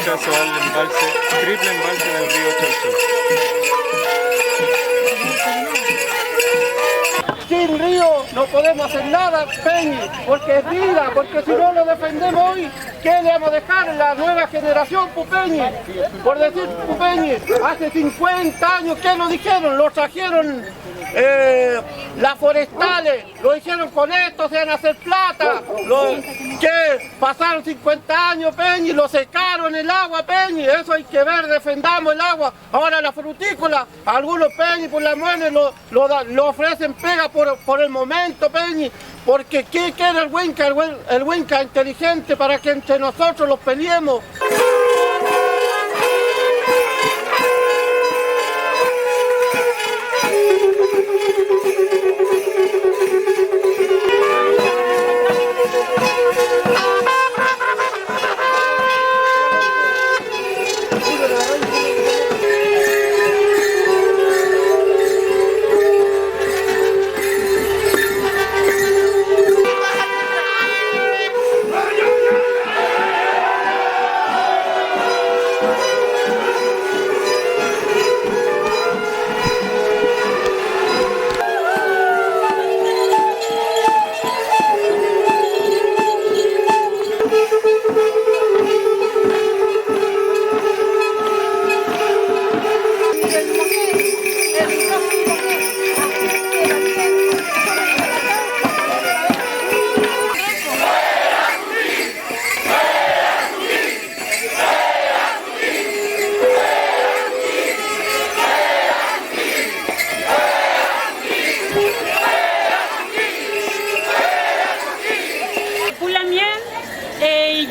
rechazo al embalse, triple embalse del río Cholchol. Sin río no podemos hacer nada, Peñi, porque es vida, porque si no lo defendemos hoy, ¿qué le vamos a dejar a la nueva generación, Pupeñi? Por decir, Pupeñi, hace 50 años, ¿qué lo dijeron? Lo trajeron las forestales, lo dijeron con esto, se van a hacer plata, que pasaron 50 años, Peñi, lo secaron el agua, Peñi, eso hay que ver, defendamos el agua. Ahora la frutícola, algunos, Peñi, por la mano lo ofrecen pega por el momento, Peñi, porque ¿qué quiere el Huinca inteligente para que entre nosotros los peleemos?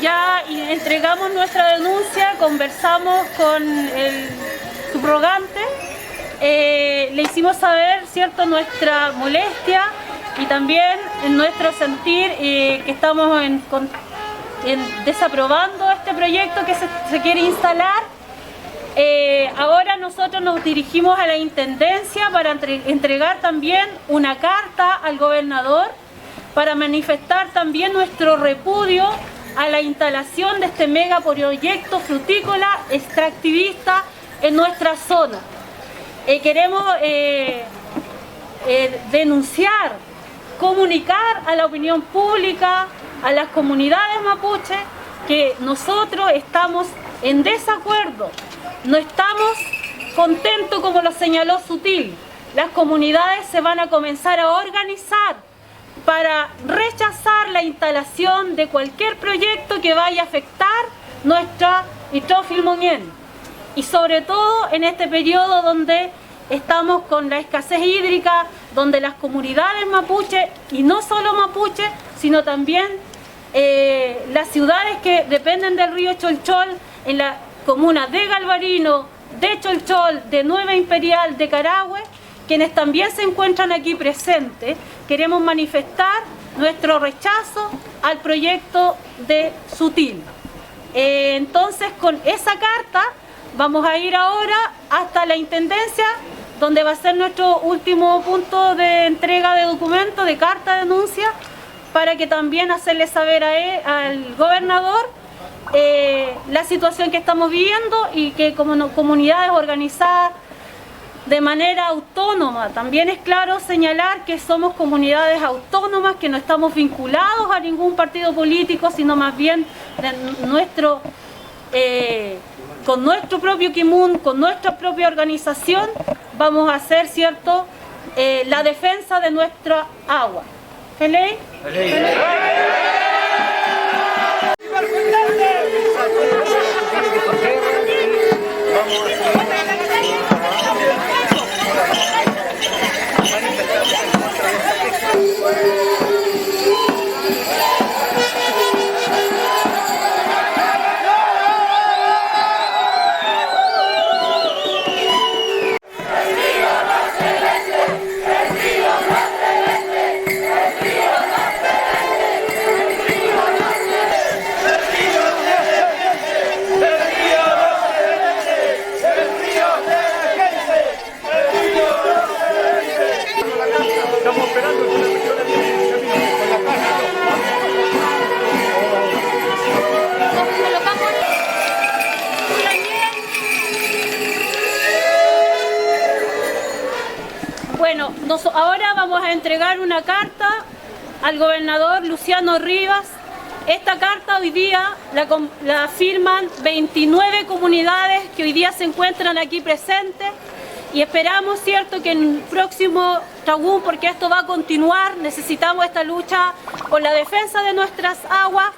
Ya entregamos nuestra denuncia, conversamos con el subrogante, le hicimos saber, ¿cierto?, nuestra molestia y también nuestro sentir que estamos desaprobando este proyecto que se quiere instalar. Ahora nosotros nos dirigimos a la Intendencia para entregar también una carta al gobernador para manifestar también nuestro repudio a la instalación de este megaproyecto frutícola extractivista en nuestra zona. Queremos denunciar, comunicar a la opinión pública, a las comunidades mapuches, que nosotros estamos en desacuerdo, no estamos contentos como lo señaló Sutil. Las comunidades se van a comenzar a organizar para rechazar la instalación de cualquier proyecto que vaya a afectar nuestra Itrofilmonien. Y sobre todo en este periodo donde estamos con la escasez hídrica, donde las comunidades mapuches, y no solo mapuches, sino también las ciudades que dependen del río Cholchol, en la comuna de Galvarino, de Cholchol, de Nueva Imperial, de Carahue, quienes también se encuentran aquí presentes, queremos manifestar nuestro rechazo al proyecto de Sutil. Entonces, con esa carta vamos a ir ahora hasta la Intendencia, donde va a ser nuestro último punto de entrega de documentos, de carta de denuncia, para que también hacerle saber al gobernador la situación que estamos viviendo y que como comunidades organizadas de manera autónoma. También es claro señalar que somos comunidades autónomas, que no estamos vinculados a ningún partido político, sino más bien con nuestro propio Kimun, con nuestra propia organización, vamos a hacer, ¿cierto?, la defensa de nuestra agua. ¿Feliz? ahora vamos a entregar una carta al gobernador Luciano Rivas. Esta carta hoy día la firman 29 comunidades que hoy día se encuentran aquí presentes y esperamos, ¿cierto?, que en el próximo Tragún, porque esto va a continuar, necesitamos esta lucha por la defensa de nuestras aguas,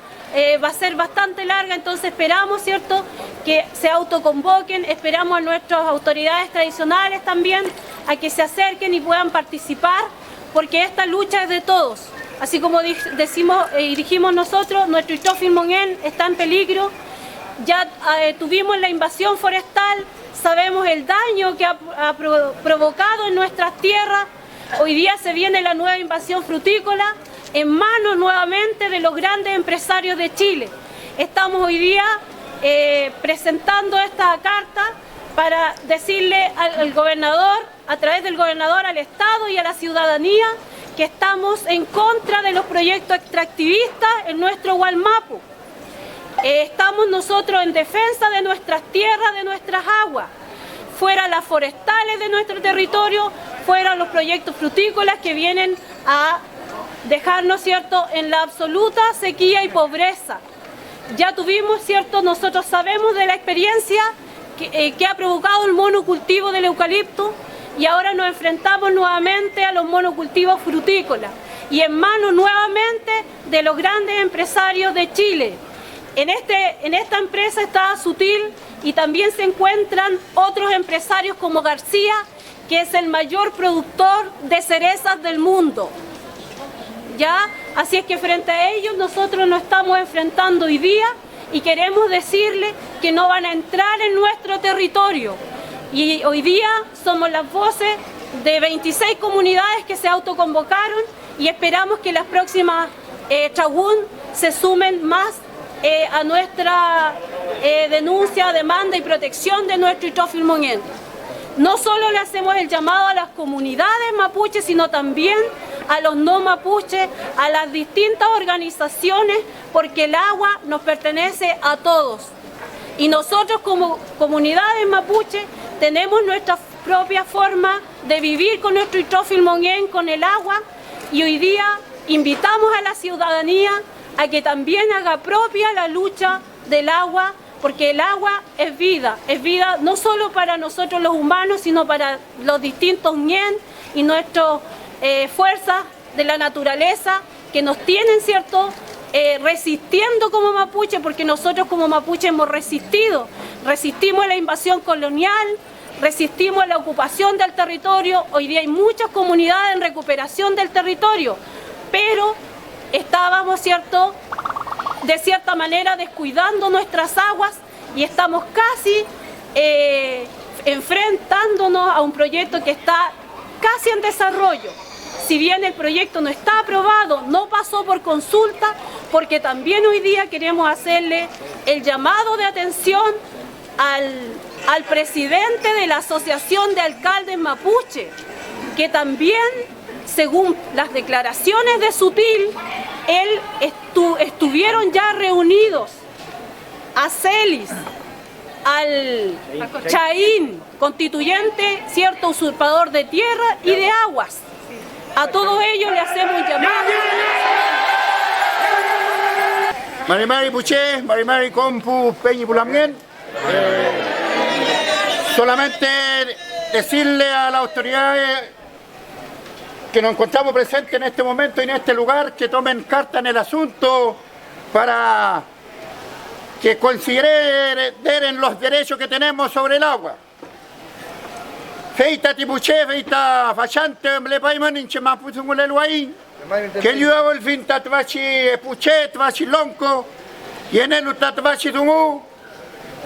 va a ser bastante larga, entonces esperamos, ¿cierto?, que se autoconvoquen, esperamos a nuestras autoridades tradicionales también a que se acerquen y puedan participar, porque esta lucha es de todos. Así como decimos y dijimos nosotros, nuestro Ichthyophil monén está en peligro. Ya tuvimos la invasión forestal, sabemos el daño que ha provocado en nuestras tierras. Hoy día se viene la nueva invasión frutícola en manos nuevamente de los grandes empresarios de Chile. Estamos hoy día presentando esta carta para decirle al gobernador, a través del gobernador, al Estado y a la ciudadanía, que estamos en contra de los proyectos extractivistas en nuestro Wallmapu. Estamos nosotros en defensa de nuestras tierras, de nuestras aguas, fuera las forestales de nuestro territorio, fuera los proyectos frutícolas que vienen a dejarnos, ¿cierto?, en la absoluta sequía y pobreza. Ya tuvimos, ¿cierto?, nosotros sabemos de la experiencia que ha provocado el monocultivo del eucalipto, y ahora nos enfrentamos nuevamente a los monocultivos frutícolas y en manos nuevamente de los grandes empresarios de Chile. En esta empresa está Sutil y también se encuentran otros empresarios como García, que es el mayor productor de cerezas del mundo. ¿Ya? Así es que frente a ellos nosotros nos estamos enfrentando hoy día y queremos decirles que no van a entrar en nuestro territorio. Y hoy día somos las voces de 26 comunidades que se autoconvocaron y esperamos que las próximas Tragún se sumen más a nuestra denuncia, demanda y protección de nuestro Ichthyophil monén. No solo le hacemos el llamado a las comunidades mapuches, sino también a los no mapuches, a las distintas organizaciones, porque el agua nos pertenece a todos. Y nosotros como comunidades mapuches tenemos nuestra propia forma de vivir con nuestro Ichthyophil monén, con el agua, y hoy día invitamos a la ciudadanía a que también haga propia la lucha del agua, porque el agua es vida no solo para nosotros los humanos, sino para los distintos ñen y nuestras fuerzas de la naturaleza que nos tienen, ¿cierto?, resistiendo como mapuche, porque nosotros como mapuche hemos resistimos a la invasión colonial, resistimos a la ocupación del territorio. Hoy día hay muchas comunidades en recuperación del territorio, pero estábamos, ¿cierto?, de cierta manera descuidando nuestras aguas y estamos casi enfrentándonos a un proyecto que está casi en desarrollo. Si bien el proyecto no está aprobado, no pasó por consulta, porque también hoy día queremos hacerle el llamado de atención al presidente de la Asociación de Alcaldes Mapuche, que también, según las declaraciones de Sutil, estuvieron ya reunidos a Celis, al Chaín, constituyente, cierto, usurpador de tierra y de aguas. A todos ellos le hacemos un llamado. Mari Puché, Mari Compu, Peñi Pulamien. Solamente decirle a las autoridades que nos encontramos presentes en este momento y en este lugar que tomen carta en el asunto para que consideren los derechos que tenemos sobre el agua. Feita tipuche, feita fachante, mle paiman inche mapuzungule luain, que yo el fin tatvachi puche, tatvachi lonco, y en el tatvachi tungu,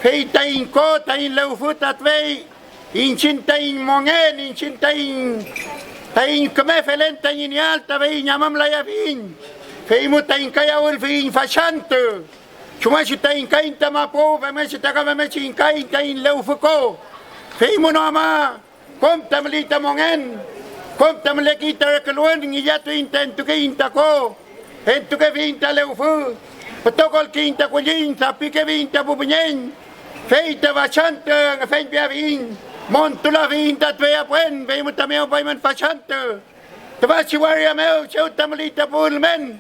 feita inco, tain leufu tatvei, inchinta in mongen, inchinta in tain kame felen tain alta vei nyamam la yavin, feimu tain kaya ul fin fachante, chumachi tain kain tamapo, femechi takavamechi kain tain leufuko, feimu no ama. Komta melita mongen, komta melekita keluan ngiyato inten tuke intako, entuke vinta leufu, patokol kinta kujin, tapi ke vinta bubnyen, feita vachanta, fein biavin, Montula vinta tvea puen, veimu tameo paiman fachante. Tavachi waria meu, seu tamalita pulmen.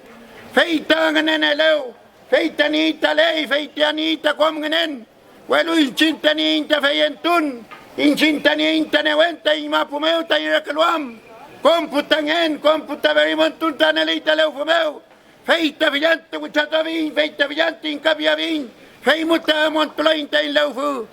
Feita nganen leu, feita nita lei, feita nita kom nganen. Welu inchinta ninta feyentun, inchinta ninta newenta imapumeu tayirakalwam. Computangen, computa verimontun tanelita leu fumeu. Feita villante muchatavin, feita villante incapiavin. Feimuta montulainta in leu fu.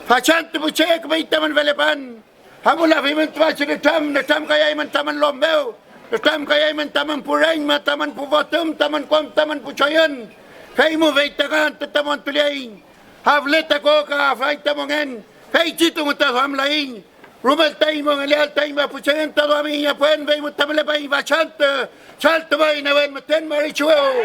Fachante bucek feita man velepan. Hamula fimentuachi de tam kaya man taman lombeu. De tam kaya man taman purain, ma taman puvotum, taman kom, taman puchayan. Feimu feita kan taman tuliain. Havleta koka, feita mongen. Feitito muta hamlain. Rumel taimo ngelial taimo puchayan tado aminya puen veimu tamle pai bachante. Salto vai na ven meten marichueo.